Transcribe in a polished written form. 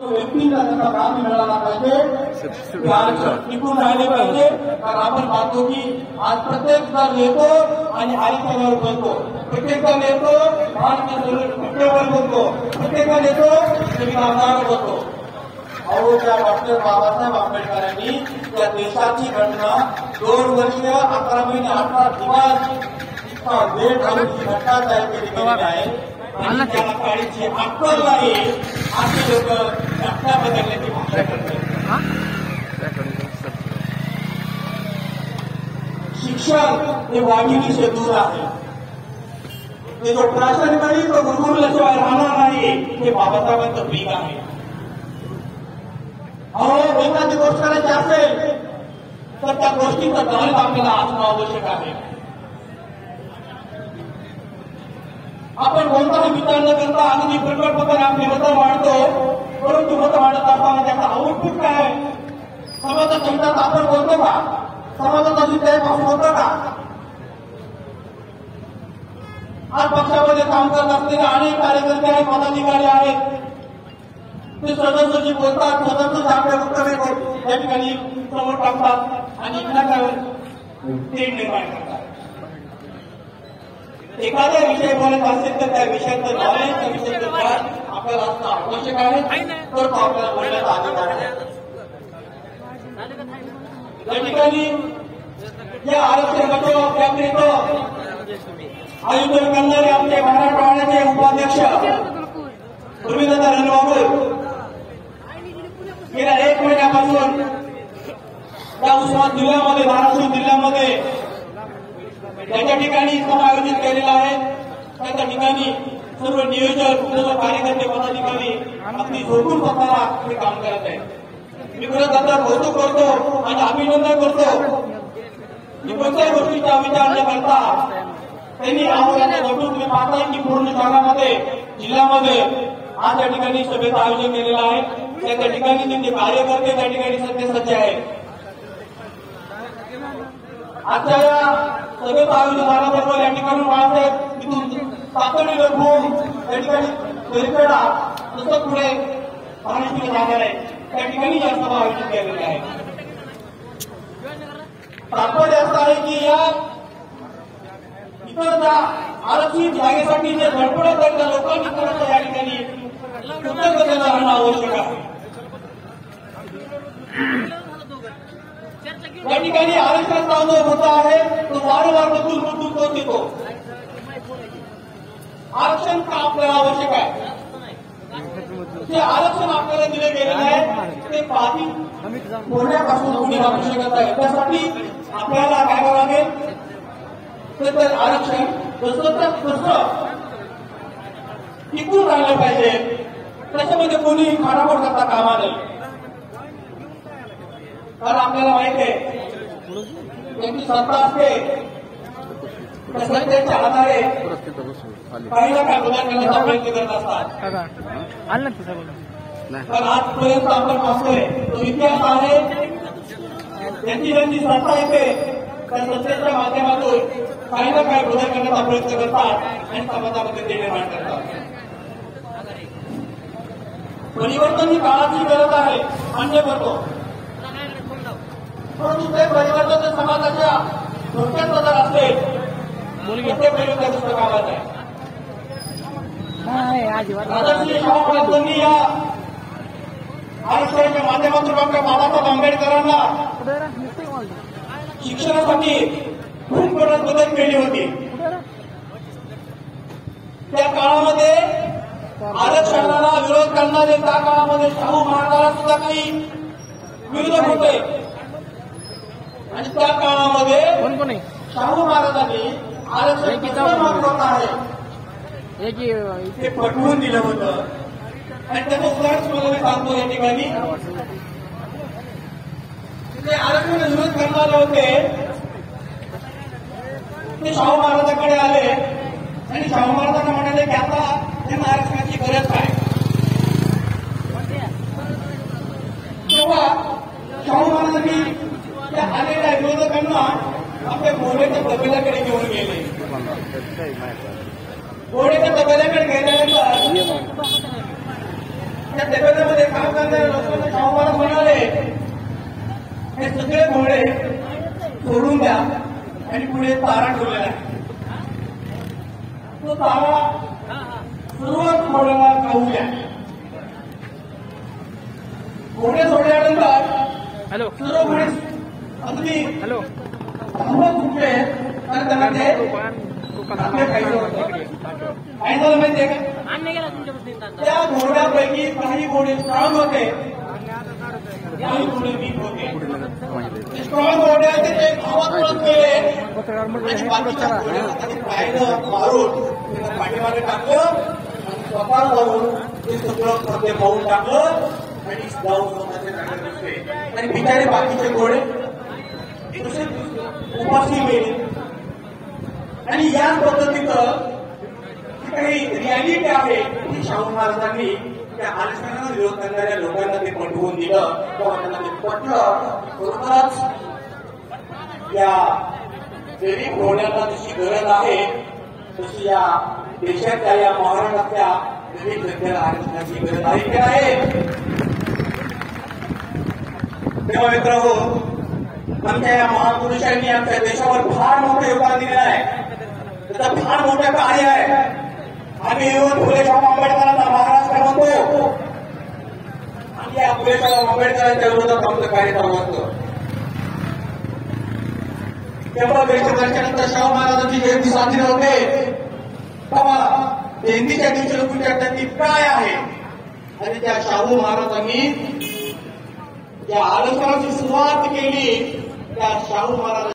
व्यक्तीला त्याचा लाभ मिळाला पाहिजे, टिकून राहिले पाहिजे. कारण आपण पाहतो की आज प्रत्येक जण येतो आणि आयुष्यावर बोलतो, प्रत्येक जण येतो भारतीय बोलतो, प्रत्येक जण येतो संविधानावर बोलतो. अहो, त्या डॉक्टर बाबासाहेब आंबेडकरांनी या देशाची घटना 2 वर्ष 11 महिने 18 दिवस वेळ घालून ही घटना तयार केली आहे. आणि त्या काळीची अक्कल नाही असे लोक घटना बदलण्याची भाषा करतात. शिक्षण हे वाघिणीचे दूर आहे. ते जो प्राशन करी तो गुरुकुलाशिवाय राहणार नाही हे बाबासाहेबांचं भीक आहे. अहो, एखादी गोष्ट करायची असेल तर त्या गोष्टीचं गणित आपल्याला असणं आवश्यक आहे. आपण कोणताही विचार न करता अगदी प्रकटपणे आपली मतं मांडतो, परंतु मतं मांडत असताना त्याचा आउटपुट काय आहे? समाजाच्या हिताचा आपण बोलतो का? समाजाचा विषय पासून होतो का? आज पक्षामध्ये काम करत असलेले अनेक कार्यकर्ते आहेत, पदाधिकारी आहेत. ते सदस्य जे बोलतात सदस्य आपल्या उत्तरे या ठिकाणी समोर टाकतात आणि विनाकारण ते निर्माण करतात. एखाद्या विषय बोलत असेल तर त्या विषयाचं नॉलेज, त्या विषयाचं ज्ञान आपल्याला असणं आवश्यक आहे, तर तो आपल्याला बोलण्याचा अधिकार आहे. या ठिकाणी या आरक्षण बचाव यात्रेचं आयोजन करणारे आमचे मराठवाड्याचे उपाध्यक्ष गुरुदादा रणबाबू गेल्या 1 महिन्यापासून या उस्मानाबाद जिल्ह्यामध्ये, धाराशिव जिल्ह्यामध्ये त्याच्या ठिकाणी सभा आयोजित केलेला आहे. त्या ठिकाणी सर्व नियोजक, सर्व कार्यकर्ते, पदाधिकारी अगदी झोपून स्वतःला हे काम करत आहेत. मी खरंच त्यांचा कौतुक करतो आणि अभिनंदन करतो की कोणत्याही गोष्टीचा विचार न करता त्यांनी आव्हानांना झोपून, तुम्ही पाहताय की पूर्ण शहरामध्ये, जिल्ह्यामध्ये आज या ठिकाणी सभेचं आयोजन केलेलं आहे. त्या ठिकाणी त्यांचे कार्यकर्ते त्या ठिकाणी सज्ज आहेत. आजच्या या सभेचं आयोजन झाल्याबरोबर या ठिकाणी बाळासाहेब तिथून तातडीनं भूम या ठिकाणी परिपेडा तसं पुढे महाराष्ट्र जाणार आहे. त्या ठिकाणी या सभा आयोजित केलेल्या आहे. तात्पर्य असं आहे की या इकडच्या आरक्षित जागेसाठी जे धडपडत आहेत त्या लोकांनी खरंच या ठिकाणी कृतज्ञतेनं राहणं आवश्यक आहे. या ठिकाणी आरक्षणाचा जो मुद्दा आहे तो वारंवार बदलून तो देतो. आरक्षण का आपल्याला आवश्यक आहे? जे आरक्षण आपल्याला दिले गेलेले आहे ते बाधित होण्यापासून कोणी राखू शकत आहे. त्यासाठी आपल्याला काय करावं लागेल तर आरक्षण कसं टिकून राहिलं पाहिजे, त्याच्यामध्ये कोणी खाडाखोड करता कामा नये. कारण आपल्याला माहिती आहे त्यांची सत्ता असते, त्या सत्तेच्या आधारे काही ना काय बदल करण्याचा प्रयत्न करत असतात. पण आजपर्यंत आपण पाहतोय तो इतिहास आहे. त्यांची ज्यांची सत्ता येते त्या सत्तेच्या माध्यमातून काही ना काही बदल करण्याचा प्रयत्न करतात आणि समाजामध्ये ते निर्माण करतात. परिवर्तन ही काळाची गरज आहे, मान्य करतो. परंतु ते परिवर्तन जर समाजाच्या धोक्यात जर असेल ते परिवर्तन दुसरं कामात आहे. राजर्षी शाहू महाराजांनी या आरक्षणाच्या माध्यमातून डॉक्टर बाबासाहेब आंबेडकरांना शिक्षणासाठी खूप मदत केली होती. त्या काळामध्ये आरक्षणाला विरोध करणारे त्या काळामध्ये शाहू महाराजांना सुद्धा काही विरोधक होते आणि त्या काळामध्ये शाहू महाराजांनी आरक्षण किती महत्वाचं आहे ते पटवून दिलं होतं. आणि त्याचं उदाहरण तुम्हाला मी सांगतो. या ठिकाणी ते आरक्षण विरोध करणारे होते ते शाहू महाराजांकडे आले आणि शाहू महाराजांना म्हणाले की आता त्यांना आरक्षणाची गरज काय. तेव्हा शाहू महाराजांनी त्या आलेल्या विरोधकांना आपल्या घोड्याच्या तबेल्याकडे घेऊन गेले. घोड्याच्या तबेल्याकडे गेल्यानंतर त्या देवेंद्रमध्ये काम करणाऱ्या लोकांना शाहू महाराज म्हणाले हे सगळे घोडे सोडून द्या आणि पुढे तारा ठेवलेला आहे. तो तारा सर्वच घोड्याला खाऊ द्या. घोडे सोडल्यानंतर सर्व घोडे अगदी थांबत उठले आणि त्यांना ते आपले खायचं होतं. काय झालं माहितीये का? त्या घोड्यापैकी काही घोडे स्ट्रॉंग होते, काही घोडे वीक होते. स्ट्रॉंग घोडे होते ते गावात पळत गेले आणि बाकीच्या घोड्याला त्यांनी पायानं मारून त्यांना पाठीमागे टाकलं आणि स्वतः जाऊन ते सगळं पडदे पाहून टाकलं आणि जाऊन स्वतःचे जागे दिसले आणि बिचारे बाकीचे घोडे उपाशी गेले. आणि याच पद्धतीचं काही रियालिटी आहे की शाहू महाराजांनी त्या आरक्षणाला विरोध करणाऱ्या लोकांना ते पटवून दिलं तेव्हा त्यांना ते पटलं. बरोबरच या गरीब घोड्यांना जशी गरज आहे तशी या देशाच्या या महाराष्ट्रातल्या गरीब जनतेला आरक्षणाची गरज आहे की नाही. तेव्हा मित्रांनो, आमच्या या महापुरुषांनी आमच्या देशावर फार मोठं योगदान दिलेलं आहे. त्याचं फार मोठं कार्य आहे. आम्ही येऊन फुलेशाह आंबेडकरांना महाराष्ट्र म्हणतो आणि या फुलेशाह आंबेडकरांच्या विरोधात आमचं कार्य चालू असतं. तेव्हा वर्षानंतर शाहू महाराजांची जयंती साजरी होते तेव्हा जयंतीच्या दिवशी लोक विचारतात ती काय आहे. आणि त्या शाहू महाराजांनी या आरक्षणाची सुरुवात केली त्या शाहू महाराज